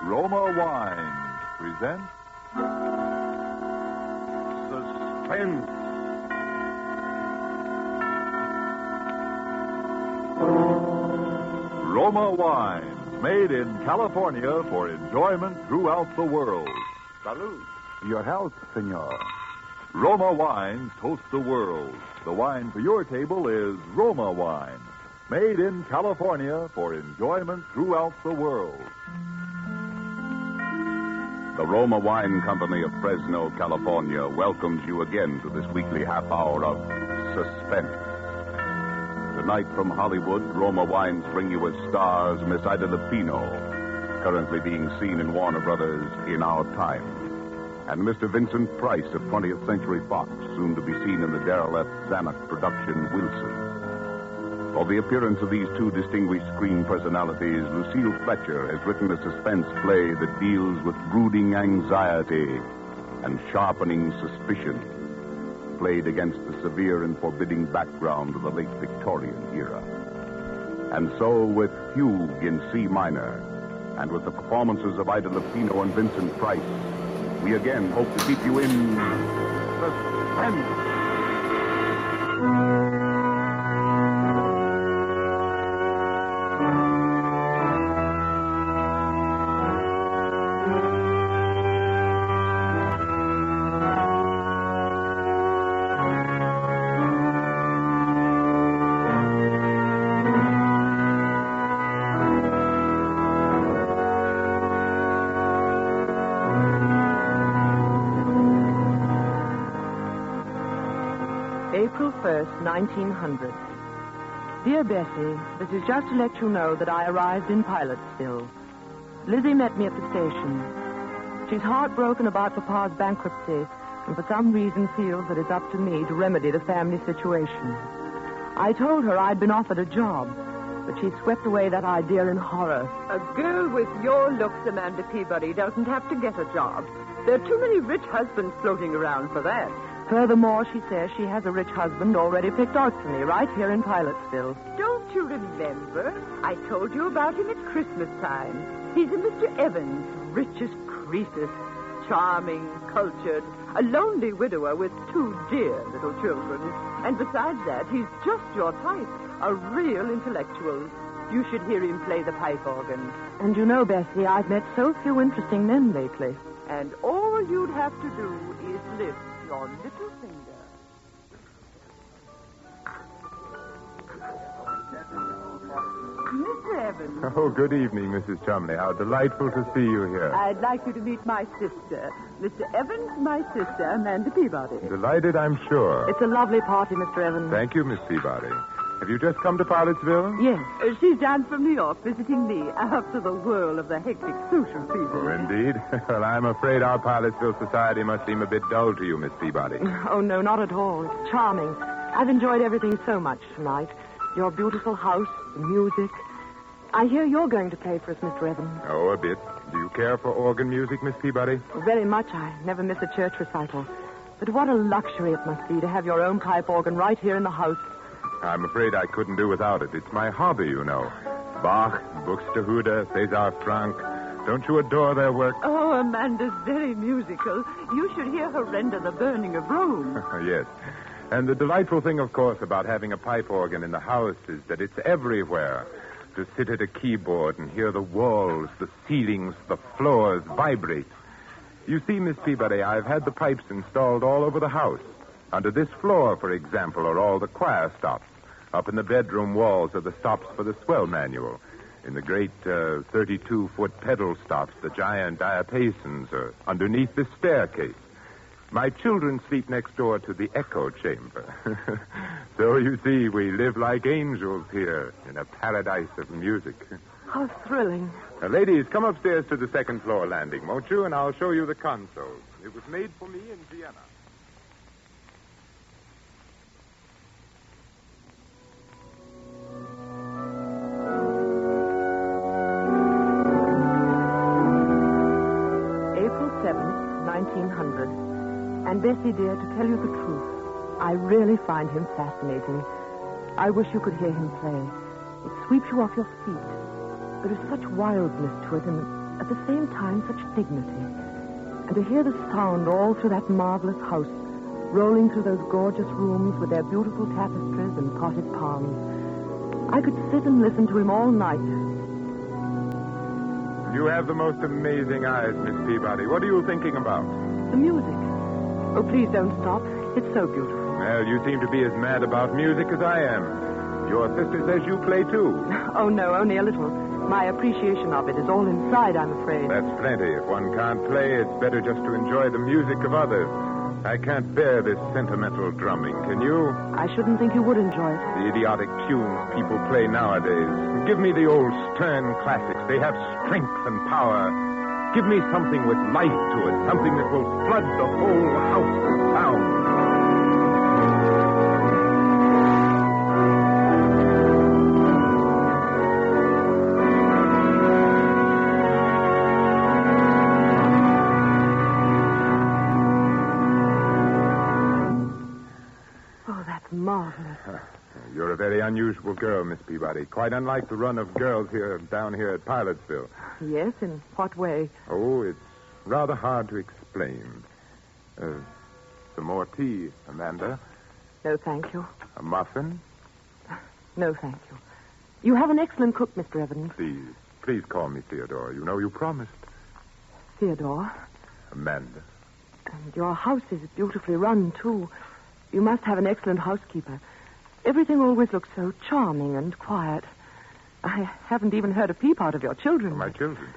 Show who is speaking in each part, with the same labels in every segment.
Speaker 1: Roma Wines presents Suspense. Roma Wines, made in California for enjoyment throughout the world. Salud.
Speaker 2: Your health, senor.
Speaker 1: Roma Wines toast the world. The wine for your table is Roma Wine, made in California for enjoyment throughout the world.
Speaker 3: The Roma Wine Company of Fresno, California, welcomes you again to this weekly half hour of Suspense. Tonight from Hollywood, Roma Wines bring you as stars Miss Ida Lupino, currently being seen in Warner Brothers In Our Time, and Mr. Vincent Price of 20th Century Fox, soon to be seen in the Darrell F. Zanuck production Wilson. For the appearance of these two distinguished screen personalities, Lucille Fletcher has written a suspense play that deals with brooding anxiety and sharpening suspicion, played against the severe and forbidding background of the late Victorian era. And so, with Fugue in C minor, and with the performances of Ida Lupino and Vincent Price, we again hope to keep you in suspense.
Speaker 4: April 1st, 1900. Dear Bessie, this is just to let you know that I arrived in Pilotsville. Lizzie met me at the station. She's heartbroken about Papa's bankruptcy and for some reason feels that it's up to me to remedy the family situation. I told her I'd been offered a job, but she swept away that idea in horror.
Speaker 5: A girl with your looks, Amanda Peabody, doesn't have to get a job. There are too many rich husbands floating around for that.
Speaker 4: Furthermore, she says she has a rich husband already picked out for me right here in Pilotsville.
Speaker 5: Don't you remember? I told you about him at Christmas time. He's a Mr. Evans, rich as Croesus, charming, cultured, a lonely widower with two dear little children. And besides that, he's just your type, a real intellectual. You should hear him play the pipe organ.
Speaker 4: And you know, Bessie, I've met so few interesting men lately.
Speaker 5: And all you'd have to do is lift your little finger. Mr. Evans.
Speaker 2: Oh, good evening, Mrs. Chumley. How delightful to see you here.
Speaker 5: I'd like you to meet my sister. Mr. Evans, my sister, Amanda Peabody.
Speaker 2: Delighted, I'm sure.
Speaker 4: It's a lovely party, Mr. Evans.
Speaker 2: Thank you, Miss Peabody. Have you just come to Pilotsville?
Speaker 4: Yes.
Speaker 5: She's down from New York visiting me after the whirl of the hectic social season.
Speaker 2: Oh, indeed. Well, I'm afraid our Pilotsville society must seem a bit dull to you, Miss Peabody.
Speaker 4: Oh, no, not at all. It's charming. I've enjoyed everything so much tonight. Your beautiful house, the music. I hear you're going to play for us, Mr. Evans.
Speaker 2: Oh, a bit. Do you care for organ music, Miss Peabody?
Speaker 4: Very much. I never miss a church recital. But what a luxury it must be to have your own pipe organ right here in the house.
Speaker 2: I'm afraid I couldn't do without it. It's my hobby, you know. Bach, Buxtehude, César Franck. Don't you adore their work?
Speaker 5: Oh, Amanda's very musical. You should hear her render The Burning of Rome.
Speaker 2: Yes. And the delightful thing, of course, about having a pipe organ in the house is that it's everywhere. To sit at a keyboard and hear the walls, the ceilings, the floors vibrate. You see, Miss Peabody, I've had the pipes installed all over the house. Under this floor, for example, are all the choir stops. Up in the bedroom walls are the stops for the swell manual. In the great 32-foot pedal stops, the giant diapasons are underneath the staircase. My children sleep next door to the echo chamber. So, you see, we live like angels here in a paradise of music.
Speaker 4: How thrilling.
Speaker 2: Now, ladies, come upstairs to the second floor landing, won't you? And I'll show you the console. It was made for me in Vienna.
Speaker 4: April 7th, 1900. And Bessie, dear, to tell you the truth, I really find him fascinating. I wish you could hear him play. It sweeps you off your feet. There is such wildness to it, and at the same time such dignity. And to hear the sound all through that marvelous house, rolling through those gorgeous rooms with their beautiful tapestries and potted palms. I could sit and listen to him all night.
Speaker 2: You have the most amazing eyes, Miss Peabody. What are you thinking about?
Speaker 4: The music. Oh, please don't stop. It's so beautiful.
Speaker 2: Well, you seem to be as mad about music as I am. Your sister says you play, too.
Speaker 4: Oh, no, only a little. My appreciation of it is all inside, I'm afraid.
Speaker 2: That's plenty. If one can't play, it's better just to enjoy the music of others. I can't bear this sentimental drumming, can you?
Speaker 4: I shouldn't think you would enjoy it.
Speaker 2: The idiotic tunes people play nowadays. Give me the old stern classics. They have strength and power. Give me something with life to it, something that will flood the whole house with sound.
Speaker 4: Marvelous.
Speaker 2: You're a very unusual girl, Miss Peabody. Quite unlike the run of girls down here at Pilotsville.
Speaker 4: Yes, in what way?
Speaker 2: Oh, it's rather hard to explain. Some more tea, Amanda?
Speaker 4: No, thank you.
Speaker 2: A muffin?
Speaker 4: No, thank you. You have an excellent cook, Mr. Evans.
Speaker 2: Please call me Theodore. You know you promised.
Speaker 4: Theodore?
Speaker 2: Amanda.
Speaker 4: And your house is beautifully run, too. You must have an excellent housekeeper. Everything always looks so charming and quiet. I haven't even heard a peep out of your children.
Speaker 2: My children?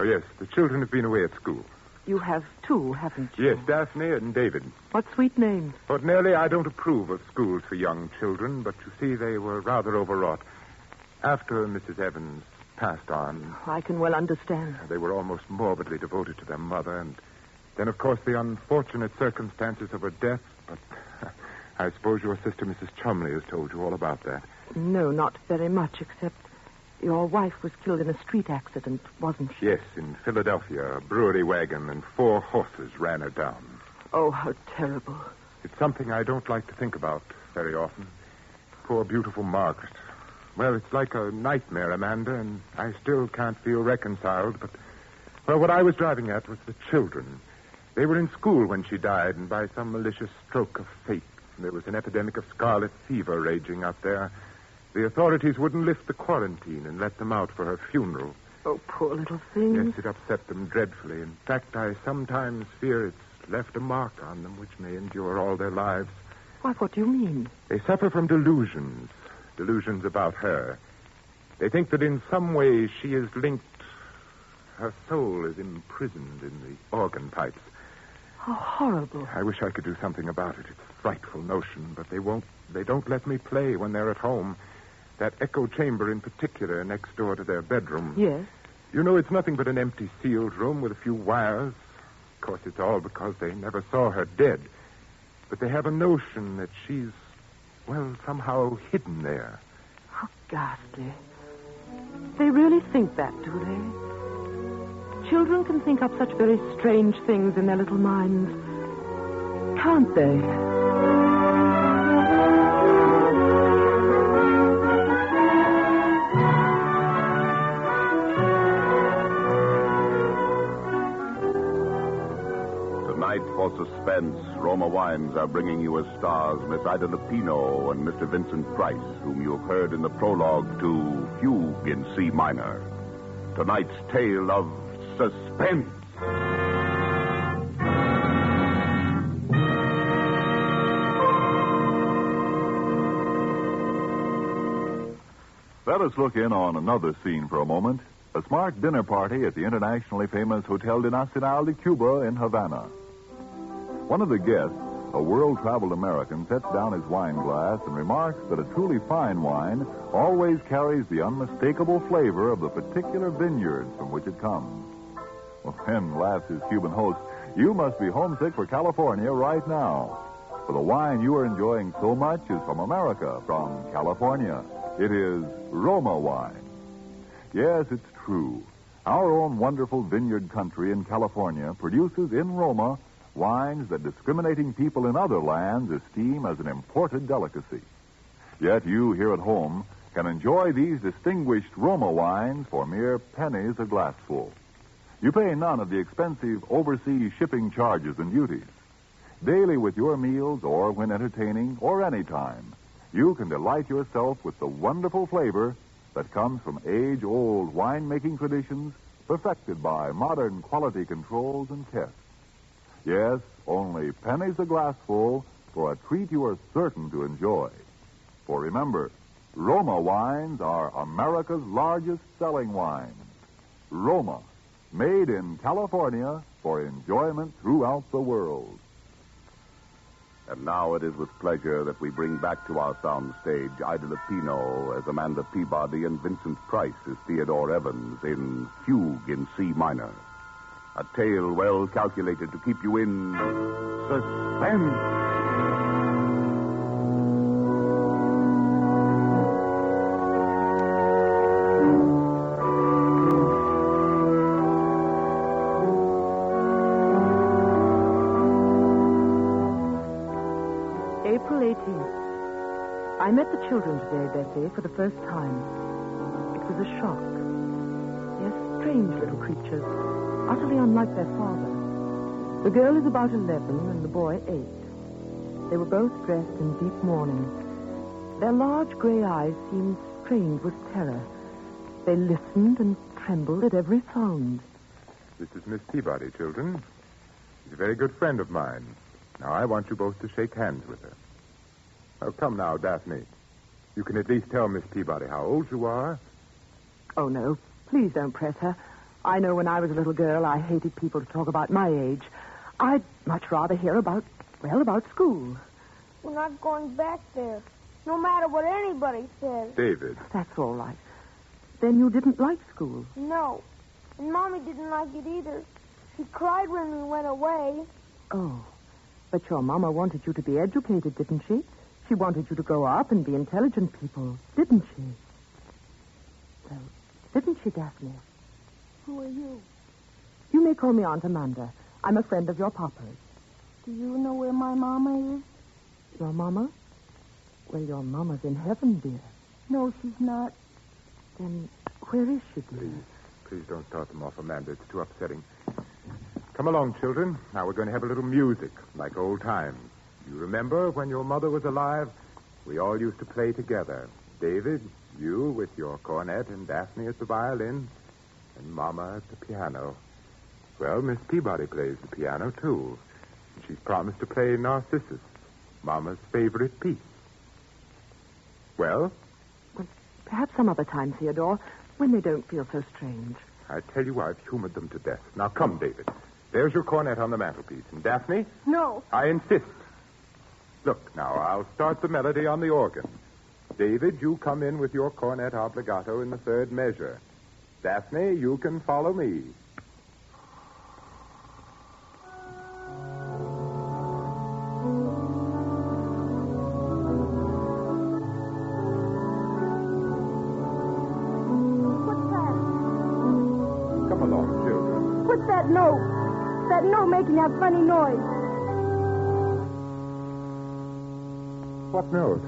Speaker 2: Oh, yes, the children have been away at school.
Speaker 4: You have two, haven't you?
Speaker 2: Yes, Daphne and David.
Speaker 4: What sweet names.
Speaker 2: Ordinarily, I don't approve of schools for young children, but you see, they were rather overwrought. After Mrs. Evans passed on...
Speaker 4: I can well understand.
Speaker 2: They were almost morbidly devoted to their mother, and then, of course, the unfortunate circumstances of her death, but... I suppose your sister, Mrs. Chumley, has told you all about that.
Speaker 4: No, not very much, except your wife was killed in a street accident, wasn't she?
Speaker 2: Yes, in Philadelphia. A brewery wagon and 4 horses ran her down.
Speaker 4: Oh, how terrible.
Speaker 2: It's something I don't like to think about very often. Poor, beautiful Margaret. Well, it's like a nightmare, Amanda, and I still can't feel reconciled, but... Well, what I was driving at was the children. They were in school when she died, and by some malicious stroke of fate, there was an epidemic of scarlet fever raging out there. The authorities wouldn't lift the quarantine and let them out for her funeral.
Speaker 4: Oh, poor little thing.
Speaker 2: Yes, it upset them dreadfully. In fact, I sometimes fear it's left a mark on them which may endure all their lives.
Speaker 4: What do you mean?
Speaker 2: They suffer from delusions about her. They think that in some way she is linked. Her soul is imprisoned in the organ pipes.
Speaker 4: How horrible.
Speaker 2: I wish I could do something about it. It's a frightful notion, but they won't. They don't let me play when they're at home. That echo chamber in particular next door to their bedroom.
Speaker 4: Yes?
Speaker 2: You know, it's nothing but an empty sealed room with a few wires. Of course, it's all because they never saw her dead. But they have a notion that she's, well, somehow hidden there.
Speaker 4: How ghastly. They really think that, do they? Children can think up such very strange things in their little minds. Can't they?
Speaker 3: Tonight, for Suspense, Roma Wines are bringing you as stars Miss Ida Lupino and Mr. Vincent Price, whom you have heard in the prologue to Fugue in C minor. Tonight's tale of Suspense.
Speaker 1: Let us look in on another scene for a moment. A smart dinner party at the internationally famous Hotel de Nacional de Cuba in Havana. One of the guests, a world-traveled American, sets down his wine glass and remarks that a truly fine wine always carries the unmistakable flavor of the particular vineyard from which it comes. Well, then, laughs his Cuban host, you must be homesick for California right now. For the wine you are enjoying so much is from America, from California. It is Roma wine. Yes, it's true. Our own wonderful vineyard country in California produces in Roma wines that discriminating people in other lands esteem as an imported delicacy. Yet you here at home can enjoy these distinguished Roma wines for mere pennies a glassful. You pay none of the expensive overseas shipping charges and duties. Daily with your meals or when entertaining or any time, you can delight yourself with the wonderful flavor that comes from age-old wine-making traditions perfected by modern quality controls and tests. Yes, only pennies a glassful for a treat you are certain to enjoy. For remember, Roma wines are America's largest selling wines. Roma, made in California for enjoyment throughout the world.
Speaker 3: And now it is with pleasure that we bring back to our sound stage Ida Lupino as Amanda Peabody and Vincent Price as Theodore Evans in Fugue in C minor. A tale well calculated to keep you in suspense.
Speaker 4: April 18th. I met the children today, Bessie, for the first time. It was a shock. They're strange little creatures, utterly unlike their father. The girl is about 11 and the boy 8. They were both dressed in deep mourning. Their large gray eyes seemed strained with terror. They listened and trembled at every sound.
Speaker 2: This is Miss Peabody, children. She's a very good friend of mine. Now, I want you both to shake hands with her. Oh, come now, Daphne. You can at least tell Miss Peabody how old you are.
Speaker 4: Oh, no. Please don't press her. I know when I was a little girl, I hated people to talk about my age. I'd much rather hear about school.
Speaker 6: We're not going back there, no matter what anybody says.
Speaker 2: David.
Speaker 4: That's all right. Then you didn't like school?
Speaker 6: No. And Mommy didn't like it either. She cried when we went away.
Speaker 4: Oh. But your mama wanted you to be educated, didn't she? She wanted you to grow up and be intelligent people, didn't she? Well, didn't she, Daphne?
Speaker 6: Who are you?
Speaker 4: You may call me Aunt Amanda. I'm a friend of your papa's.
Speaker 6: Do you know where my mama is?
Speaker 4: Your mama? Well, your mama's in heaven, dear.
Speaker 6: No, she's not.
Speaker 4: Then where is she, dear?
Speaker 2: Please don't start them off, Amanda. It's too upsetting. Come along, children. Now we're going to have a little music, like old times. You remember when your mother was alive? We all used to play together. David, you with your cornet, and Daphne at the violin, and Mama at the piano. Well, Miss Peabody plays the piano, too. And she's promised to play Narcissus, Mama's favorite piece. Well,
Speaker 4: perhaps some other time, Theodore, when they don't feel so strange.
Speaker 2: I tell you, I've humored them to death. Now, come, David. There's your cornet on the mantelpiece. And Daphne?
Speaker 6: No.
Speaker 2: I insist. Look, now, I'll start the melody on the organ. David, you come in with your cornet obligato in the third measure. Daphne, you can follow me.
Speaker 6: What's that?
Speaker 2: Come along, children.
Speaker 6: What's that note? That note making that funny noise.
Speaker 2: What note?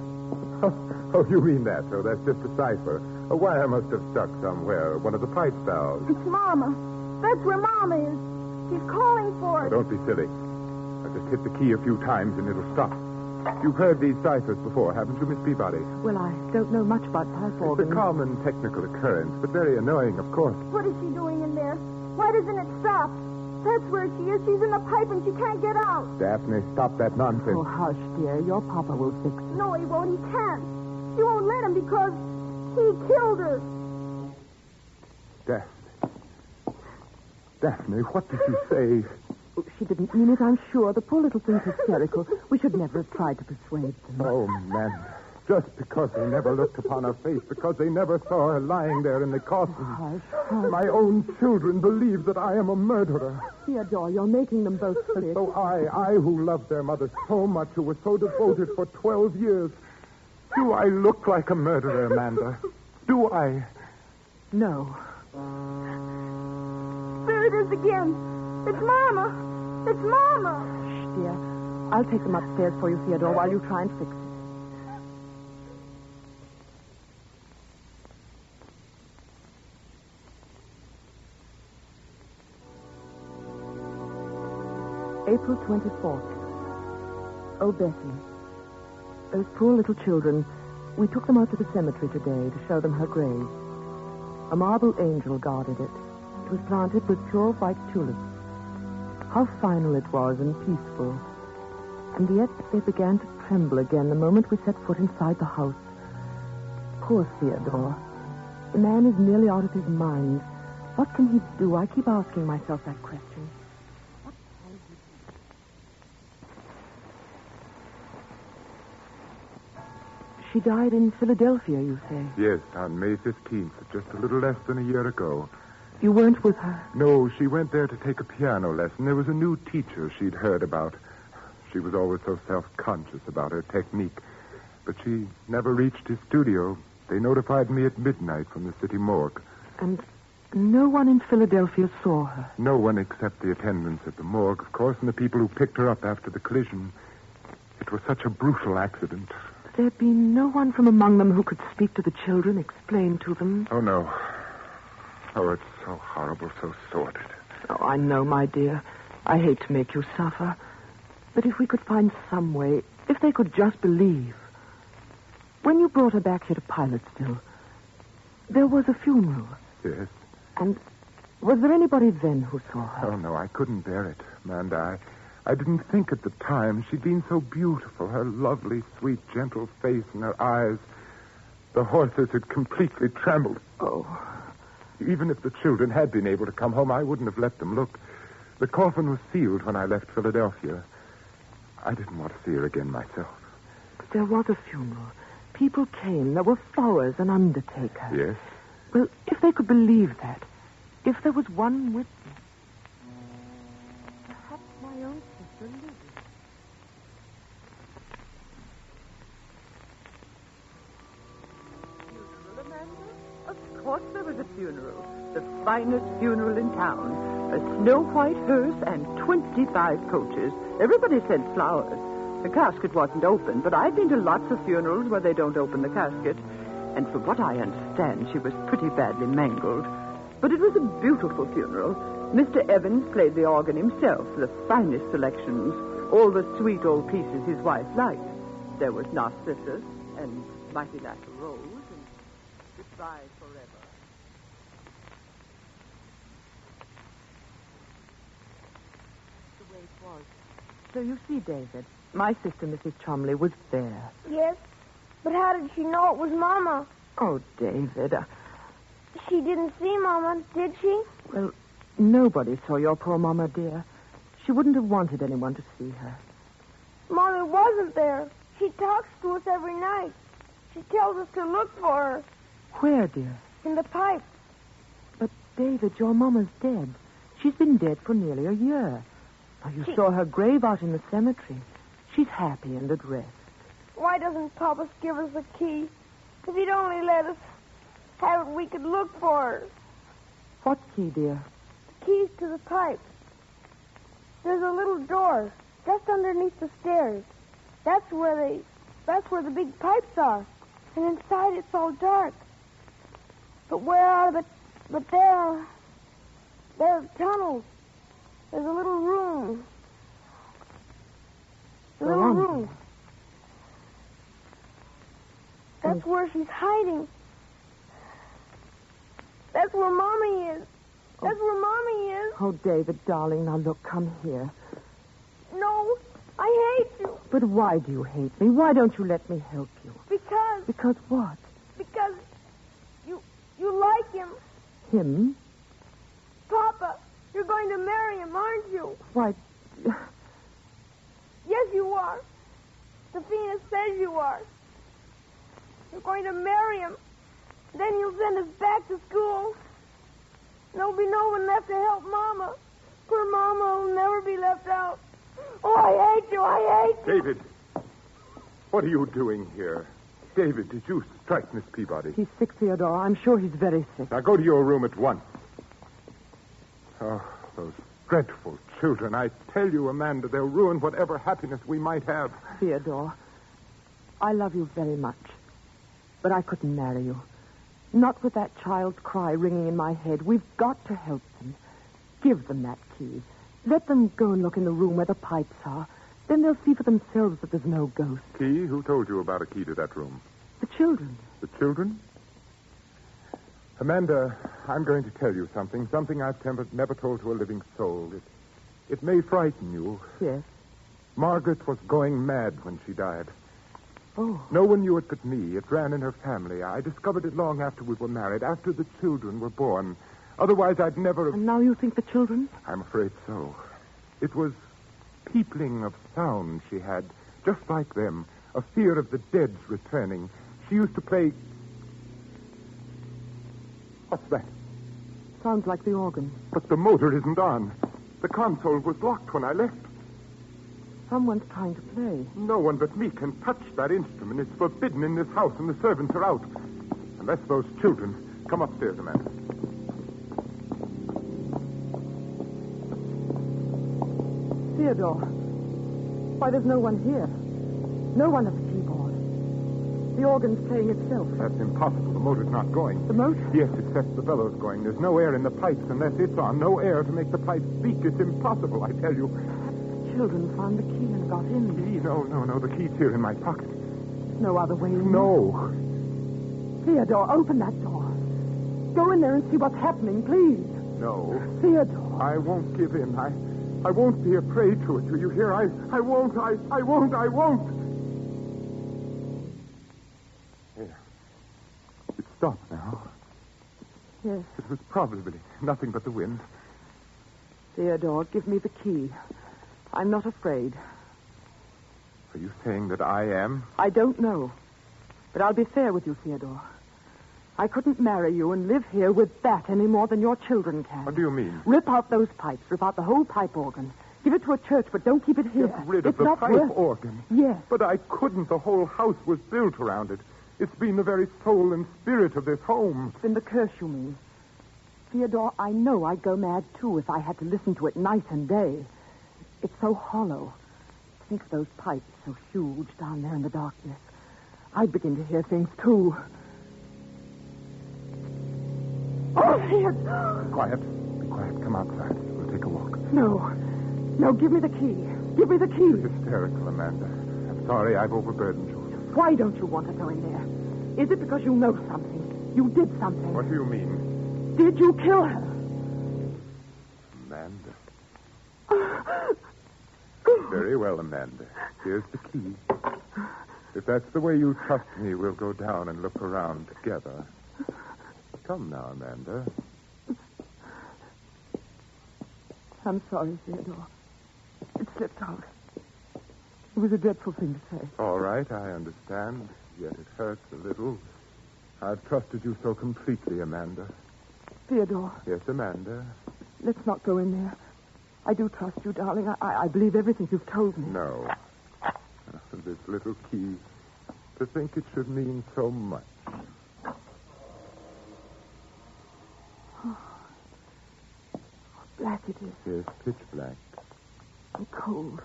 Speaker 2: Oh, you mean that. So that's just a cipher. A wire must have stuck somewhere. One of the pipe valves.
Speaker 6: It's Mama. That's where Mama is. She's calling for
Speaker 2: Now,
Speaker 6: us.
Speaker 2: don't be silly. I just hit the key a few times and it'll stop. You've heard these ciphers before, haven't you, Miss Peabody?
Speaker 4: Well, I don't know much about pipe
Speaker 2: It's
Speaker 4: organs.
Speaker 2: a common technical occurrence, but very annoying, of course.
Speaker 6: What is she doing in there? Why doesn't it stop? That's where she is. She's in the pipe and she can't get out.
Speaker 2: Daphne, stop that nonsense.
Speaker 4: Oh, hush, dear. Your papa will fix it.
Speaker 6: No, he won't. He can't. He won't let him because he killed her.
Speaker 2: Daphne, what did you say?
Speaker 4: Oh, she didn't mean it, I'm sure. The poor little thing's hysterical. We should never have tried to persuade them.
Speaker 2: Oh, man. Just because they never looked upon her face, because they never saw her lying there in the coffin.
Speaker 4: Hush, hush.
Speaker 2: My own children believe that I am a murderer.
Speaker 4: Theodore, you're making them both sick.
Speaker 2: So I who loved their mother so much, who was so devoted for 12 years, do I look like a murderer, Amanda? Do I?
Speaker 4: No.
Speaker 6: There it is again. It's Mama. It's Mama.
Speaker 4: Shh, dear. I'll take them upstairs for you, Theodore, while you try and fix it. April 24th. Oh, Bessie, those poor little children, we took them out to the cemetery today to show them her grave. A marble angel guarded it. It was planted with pure white tulips. How final it was and peaceful. And yet they began to tremble again the moment we set foot inside the house. Poor Theodore. The man is nearly out of his mind. What can he do? I keep asking myself that question. What can he do? She died in Philadelphia, you say?
Speaker 2: Yes, on May 15th, just a little less than a year ago.
Speaker 4: You weren't with her?
Speaker 2: No, she went there to take a piano lesson. There was a new teacher she'd heard about. She was always so self-conscious about her technique. But she never reached his studio. They notified me at midnight from the city morgue.
Speaker 4: And no one in Philadelphia saw her?
Speaker 2: No one except the attendants at the morgue, of course, and the people who picked her up after the collision. It was such a brutal accident.
Speaker 4: There'd been no one from among them who could speak to the children, explain to them?
Speaker 2: Oh, no. Oh, it's so horrible, so sordid.
Speaker 4: Oh, I know, my dear. I hate to make you suffer. But if we could find some way, if they could just believe. When you brought her back here to Pilotstill, there was a funeral.
Speaker 2: Yes.
Speaker 4: And was there anybody then who saw her?
Speaker 2: Oh, no, I couldn't bear it, Amanda. I didn't think at the time. She'd been so beautiful. Her lovely, sweet, gentle face and her eyes. The horses had completely trembled.
Speaker 4: Oh.
Speaker 2: Even if the children had been able to come home, I wouldn't have let them look. The coffin was sealed when I left Philadelphia. I didn't want to see her again myself.
Speaker 4: But there was a funeral. People came. There were flowers, an undertaker.
Speaker 2: Yes?
Speaker 4: Well, if they could believe that, if there was one with them. Perhaps my own sister, Lizzie.
Speaker 5: Funeral, Amanda? Of course there was a funeral. The finest funeral in town. A snow-white hearse and 25 coaches. Everybody sent flowers. The casket wasn't open, but I've been to lots of funerals where they don't open the casket. And from what I understand, she was pretty badly mangled. But it was a beautiful funeral. Mr. Evans played the organ himself, the finest selections, all the sweet old pieces his wife liked. There was Narcissus and Mighty Like a Rose and Goodbye Forever.
Speaker 4: The way it was. So you see, David, my sister, Mrs. Chumley, was there.
Speaker 6: Yes, but how did she know it was Mama?
Speaker 4: Oh, David.
Speaker 6: She didn't see Mama, did she?
Speaker 4: Well, nobody saw your poor Mama, dear. She wouldn't have wanted anyone to see her.
Speaker 6: Mommy wasn't there. She talks to us every night. She tells us to look for her.
Speaker 4: Where, dear?
Speaker 6: In the pipe.
Speaker 4: But, David, your Mama's dead. She's been dead for nearly a year. Now, you saw her grave out in the cemetery. She's happy and at rest.
Speaker 6: Why doesn't Papa give us a key? If he'd only let us have it, we could look for her.
Speaker 4: What key, dear?
Speaker 6: The keys to the pipe. There's a little door just underneath the stairs. That's where the big pipes are. And inside it's all dark. But there are tunnels. There's a little room. A little room. That's where she's hiding. That's where Mommy is. That's where Mommy is.
Speaker 4: Oh, David, darling, now look, come here.
Speaker 6: No, I hate you.
Speaker 4: But why do you hate me? Why don't you let me help you?
Speaker 6: Because
Speaker 4: Because what?
Speaker 6: you like him.
Speaker 4: Him?
Speaker 6: Papa, you're going to marry him, aren't you?
Speaker 4: Why,
Speaker 6: Yes, you are. Safina says you are. You're going to marry him. Then you'll send us back to school. There'll be no one left to help Mama. Poor Mama will never be left out. Oh, I hate you. I hate you.
Speaker 2: David, what are you doing here? David, did you strike Miss Peabody?
Speaker 4: he's sick, Theodore. I'm sure he's very sick.
Speaker 2: Now go to your room at once. Oh, those dreadful children. I tell you, Amanda, they'll ruin whatever happiness we might have.
Speaker 4: Theodore, I love you very much. But I couldn't marry you. Not with that child's cry ringing in my head. We've got to help them. Give them that key. Let them go and look in the room where the pipes are. Then they'll see for themselves that there's no ghost.
Speaker 2: Key? Who told you about a key to that room?
Speaker 4: The children.
Speaker 2: The children? Amanda, I'm going to tell you something I've never told to a living soul. It may frighten you.
Speaker 4: Yes.
Speaker 2: Margaret was going mad when she died.
Speaker 4: Oh.
Speaker 2: No one knew it but me. It ran in her family. I discovered it long after we were married, after the children were born. Otherwise, I'd never have...
Speaker 4: And now you think the children?
Speaker 2: I'm afraid so. It was peopling of sound she had, just like them, a fear of the dead's returning. She used to play... What's that?
Speaker 4: Sounds like the organ.
Speaker 2: But the motor isn't on. The console was locked when I left.
Speaker 4: Someone's trying to play.
Speaker 2: No one but me can touch that instrument. It's forbidden in this house, and the servants are out. Unless those children come upstairs, Amanda.
Speaker 4: Theodore. Why, there's no one here. No one at the keyboard. The organ's playing itself.
Speaker 2: That's impossible. The motor's not going.
Speaker 4: The motor?
Speaker 2: Yes, it sets the bellows going. There's no air in the pipes unless it's on. No air to make the pipes speak. It's impossible, I tell you.
Speaker 4: Children found the key and got in.
Speaker 2: Key? No. The key's here in my pocket.
Speaker 4: No other way in.
Speaker 2: No.
Speaker 4: Theodore, open that door. Go in there and see what's happening, please.
Speaker 2: No.
Speaker 4: Theodore.
Speaker 2: I won't give in. I won't be a prey to it. Do you hear? I won't. I won't. Here. It's stopped now.
Speaker 4: Yes.
Speaker 2: It was probably nothing but the wind.
Speaker 4: Theodore, give me the key. I'm not afraid.
Speaker 2: Are you saying that I am?
Speaker 4: I don't know. But I'll be fair with you, Theodore. I couldn't marry you and live here with that any more than your children can.
Speaker 2: What do you mean?
Speaker 4: Rip out those pipes. Rip out the whole pipe organ. Give it to a church, but don't keep it here.
Speaker 2: Get rid of
Speaker 4: it's
Speaker 2: the
Speaker 4: not
Speaker 2: pipe
Speaker 4: worth...
Speaker 2: organ.
Speaker 4: Yes.
Speaker 2: But I couldn't. The whole house was built around it. It's been the very soul and spirit of this home.
Speaker 4: It's been the curse, you mean. Theodore, I know I'd go mad, too, if I had to listen to it night and day. It's so hollow. Think of those pipes so huge down there in the darkness. I'd begin to hear things, too. Oh, Theodore!
Speaker 2: Be quiet. Come outside. We'll take a walk.
Speaker 4: No, give me the key. Give me the key.
Speaker 2: It's hysterical, Amanda. I'm sorry I've overburdened you.
Speaker 4: Why don't you want to go in there? Is it because you know something? You did something?
Speaker 2: What do you mean?
Speaker 4: Did you kill her?
Speaker 2: Amanda. Very well, Amanda. Here's the key. If that's the way you trust me, we'll go down and look around together. Come now, Amanda.
Speaker 4: I'm sorry, Theodore. It slipped out. It was a dreadful thing to say.
Speaker 2: All right, I understand. Yet it hurts a little. I've trusted you so completely, Amanda.
Speaker 4: Theodore.
Speaker 2: Yes, Amanda.
Speaker 4: Let's not go in there. I do trust you, darling. I believe everything you've told me.
Speaker 2: No. This little key. To think it should mean so much.
Speaker 4: Oh, black it is.
Speaker 2: Yes, pitch black.
Speaker 4: And cold.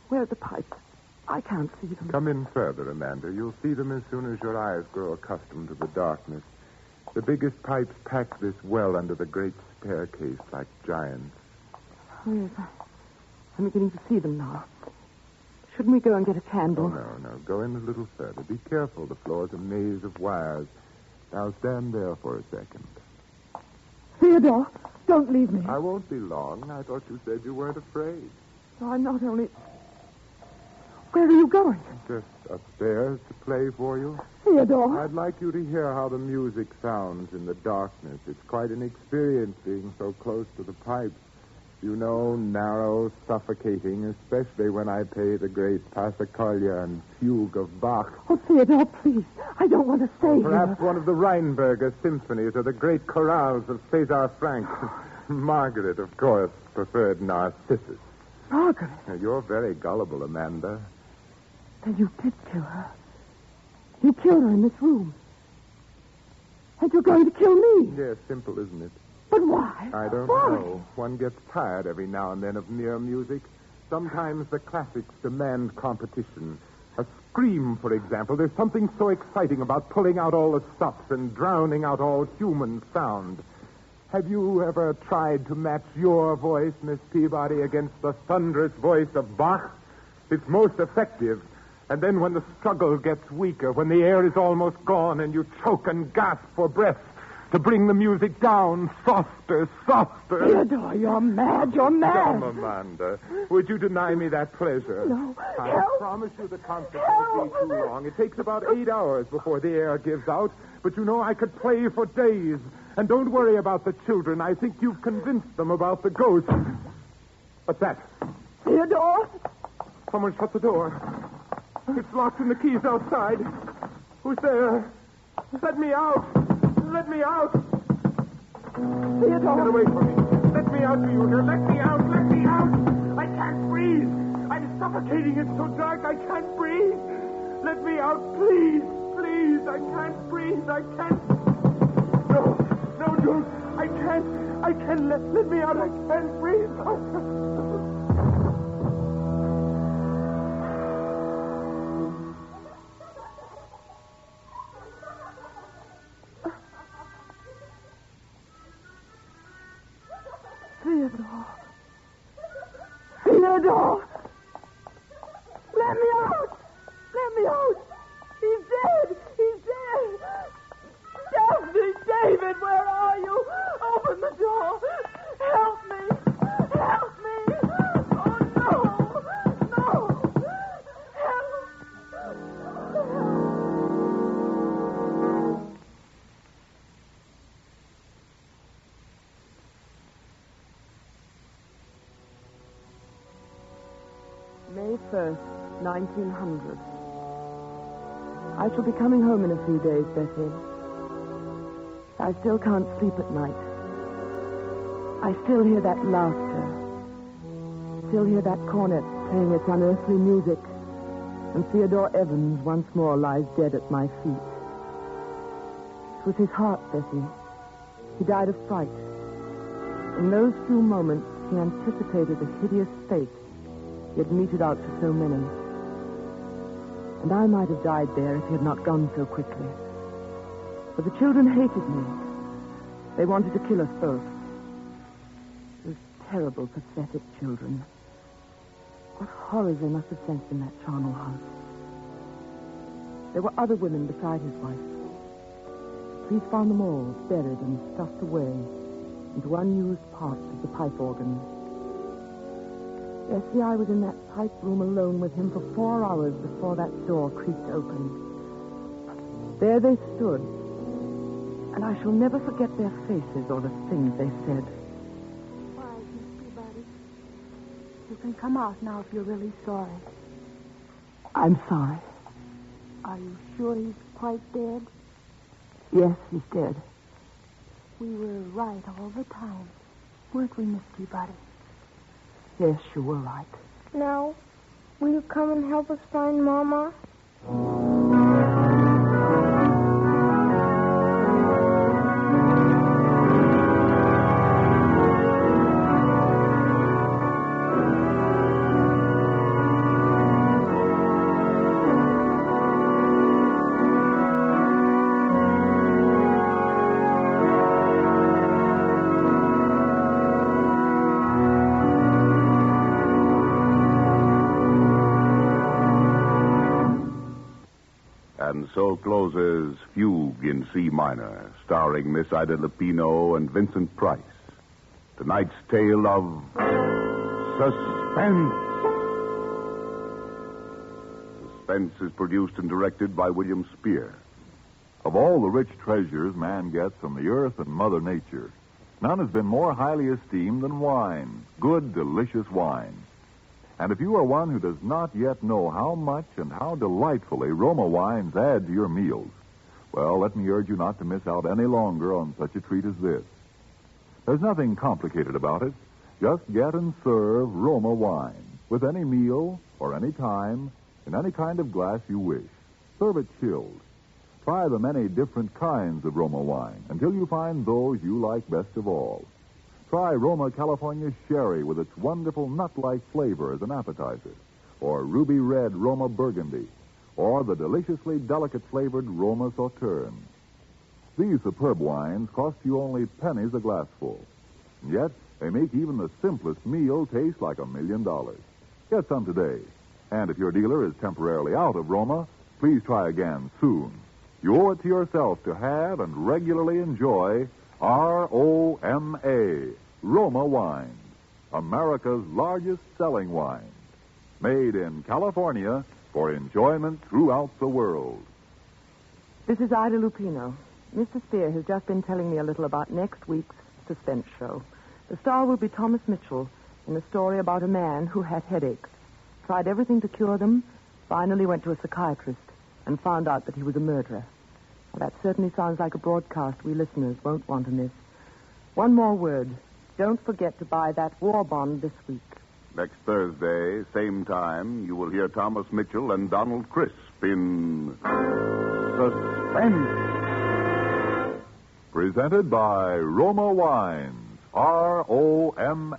Speaker 4: Where are the pipes? I can't see them.
Speaker 2: Come in further, Amanda. You'll see them as soon as your eyes grow accustomed to the darkness. The biggest pipes pack this well under the great staircase like giants.
Speaker 4: Oh, yes, I'm beginning to see them now. Shouldn't we go and get a candle?
Speaker 2: Oh, no. Go in a little further. Be careful. The floor's a maze of wires. Now stand there for a second.
Speaker 4: Theodore, don't leave me.
Speaker 2: I won't be long. I thought you said you weren't afraid.
Speaker 4: No, I'm not only... Where are you going?
Speaker 2: Just upstairs to play for you.
Speaker 4: Theodore.
Speaker 2: I'd like you to hear how the music sounds in the darkness. It's quite an experience being so close to the pipes. You know, narrow, suffocating, especially when I play the great Passacaglia and Fugue of Bach.
Speaker 4: Oh, Theodore, please. I don't want to stay
Speaker 2: Perhaps
Speaker 4: here.
Speaker 2: one of the Rheinberger symphonies or the great chorales of César Franck. Margaret, of course, preferred Narcissus.
Speaker 4: Margaret.
Speaker 2: Now, you're very gullible, Amanda.
Speaker 4: Then you did kill her. You killed her in this room. And you're going to kill me.
Speaker 2: Yes, simple, isn't it?
Speaker 4: But why?
Speaker 2: I don't know. One gets tired every now and then of mere music. Sometimes the classics demand competition. A scream, for example. There's something so exciting about pulling out all the stops and drowning out all human sound. Have you ever tried to match your voice, Miss Peabody, against the thunderous voice of Bach? It's most effective. And then when the struggle gets weaker, when the air is almost gone and you choke and gasp for breath, to bring the music down softer, softer.
Speaker 6: Theodore, you're mad. You're mad.
Speaker 2: Come, Amanda. Would you deny me that pleasure?
Speaker 6: No.
Speaker 2: I
Speaker 6: Help.
Speaker 2: promise you the concert won't be too long. It takes about 8 hours before the air gives out. But you know, I could play for days. And don't worry about the children. I think you've convinced them about the ghost. What's that?
Speaker 6: Theodore?
Speaker 2: Someone shut the door. It's locked and the key's outside. Who's there? Let me out. Let me out.
Speaker 6: Theodore.
Speaker 2: Get away from me. Let me out, do you hear? Let me out. Let me out. I can't breathe. I'm suffocating. It's so dark. I can't breathe. Let me out, please. Please. I can't breathe. I can't. No, don't. I can't. Let me out. I can't breathe.
Speaker 6: Theodore! Let me out! Let me out! He's dead! He's dead! Daphne, David, where are you? Open the door! Help me! Help me! Oh, no! No! Help!
Speaker 4: May 1st, 1900. I shall be coming home in a few days, Bessie. I still can't sleep at night. I still hear that laughter. Still hear that cornet playing its unearthly music. And Theodore Evans once more lies dead at my feet. It was his heart, Bessie. He died of fright. In those few moments, he anticipated a hideous fate he had meted out to so many. And I might have died there if he had not gone so quickly. But the children hated me. They wanted to kill us both. Those terrible, pathetic children. What horrors they must have sensed in that charnel house. There were other women beside his wife. The police found them all buried and stuffed away into unused parts of the pipe organ. Bessie, I was in that pipe room alone with him for 4 hours before that door creaked open. There they stood, and I shall never forget their faces or the things they said.
Speaker 7: All right, Miss Peabody. You can come out now if you're really sorry.
Speaker 4: I'm sorry.
Speaker 7: Are you sure he's quite dead?
Speaker 4: Yes, he's dead.
Speaker 7: We were right all the time, weren't we, Miss Peabody?
Speaker 4: Yes, you were right.
Speaker 6: Now, will you come and help us find Mama?
Speaker 3: And so closes Fugue in C minor, starring Miss Ida Lupino and Vincent Price. Tonight's tale of Suspense. Suspense is produced and directed by William Spear.
Speaker 1: Of all the rich treasures man gets from the earth and Mother Nature, none has been more highly esteemed than wine, good, delicious wine. And if you are one who does not yet know how much and how delightfully Roma wines add to your meals, well, let me urge you not to miss out any longer on such a treat as this. There's nothing complicated about it. Just get and serve Roma wine with any meal or any time in any kind of glass you wish. Serve it chilled. Try the many different kinds of Roma wine until you find those you like best of all. Try Roma California Sherry with its wonderful nut-like flavor as an appetizer, or Ruby Red Roma Burgundy, or the deliciously delicate flavored Roma Sauterne. These superb wines cost you only pennies a glassful. And yet, they make even the simplest meal taste like $1 million. Get some today. And if your dealer is temporarily out of Roma, please try again soon. You owe it to yourself to have and regularly enjoy ROMA, Roma Wines, America's largest selling wine. Made in California for enjoyment throughout the world.
Speaker 4: This is Ida Lupino. Mr. Spear has just been telling me a little about next week's Suspense show. The star will be Thomas Mitchell in a story about a man who had headaches, tried everything to cure them, finally went to a psychiatrist, and found out that he was a murderer. Well, that certainly sounds like a broadcast we listeners won't want to miss. One more word. Don't forget to buy that war bond this week.
Speaker 3: Next Thursday, same time, you will hear Thomas Mitchell and Donald Crisp in Suspense.
Speaker 1: Presented by Roma Wines, ROMA,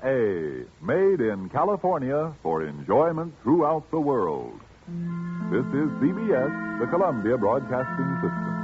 Speaker 1: made in California for enjoyment throughout the world. This is CBS, the Columbia Broadcasting System.